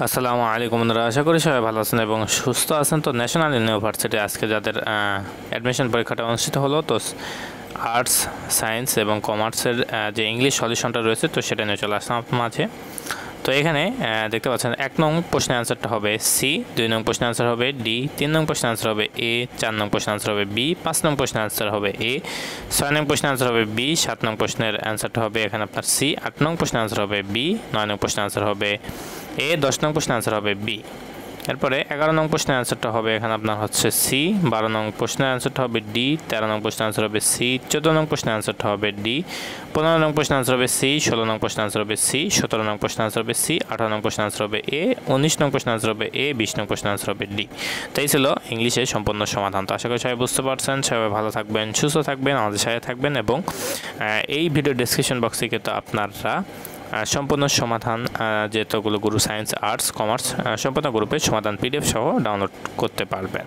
আসসালামু আলাইকুম বন্ধুরা, আশা করি সবাই ভালো আছেন এবং সুস্থ আছেন। তো ন্যাশনাল ইউনিভার্সিটি আজকে যাদের অ্যাডমিশন পরীক্ষাটা অনুষ্ঠিত হলো, তো আর্টস, সায়েন্স এবং কমার্সের যে ইংলিশ সলিউশনটা রয়েছে তো সেটা নিয়ে চলে আসলাম আপনার মাঝে। তো এখানে দেখতে পাচ্ছেন 1 নং প্রশ্নের অ্যান্সারটা হবে সি, 2 নং প্রশ্নের অ্যান্সার হবে ডি, 3 নং প্রশ্নের অ্যান্সার হবে এ, 4 নং প্রশ্নের অ্যান্সার হবে বি, 5 নং প্রশ্নের অ্যান্সার হবে এ, 6 নং প্রশ্নের অ্যান্সার হবে বি, 7 নং প্রশ্নের অ্যান্সারটা হবে এখানে আপনার সি, 8 নং প্রশ্নের অ্যান্সার হবে বি, 9 নং প্রশ্নের অ্যান্সার হবে এ, 10 নং প্রশ্নের অ্যান্সার হবে বি। এরপরে 11 নং প্রশ্নের অ্যান্সারটা হবে এখানে আপনার হচ্ছে সি, 12 নং প্রশ্নের অ্যান্সারটা হবে ডি, 13 নং প্রশ্নের অ্যান্সার হবে সি, 14 নং প্রশ্নের অ্যান্সারটা হবে ডি, 15 নং প্রশ্নের অ্যান্সার হবে সি, 16 নং প্রশ্নের অ্যান্সার হবে সি, 17 নং প্রশ্নের অ্যান্সার হবে সি, 18 নং প্রশ্নের অ্যান্সার হবে এ, 19 নং প্রশ্নের অ্যান্সার হবে এ, 20 নং প্রশ্নের অ্যান্সার হবে ডি। তো এই ছিল ইংলিশের সম্পূর্ণ সমাধান। তো আশা করি সবাই বুঝতে পারছেন, সবাই ভালো থাকবেন, সুস্থ থাকবেন, আমাদের সাথে থাকবেন এবং এই ভিডিও ডেসক্রিপশন বক্সে কিন্তু আপনারা সম্পূর্ণ সমাধান যেতগুলো গ্রুপ সায়েন্স, আর্টস, কমার্স সম্পূর্ণ গ্রুপের সমাধান পিডিএফ সহ ডাউনলোড করতে পারবেন।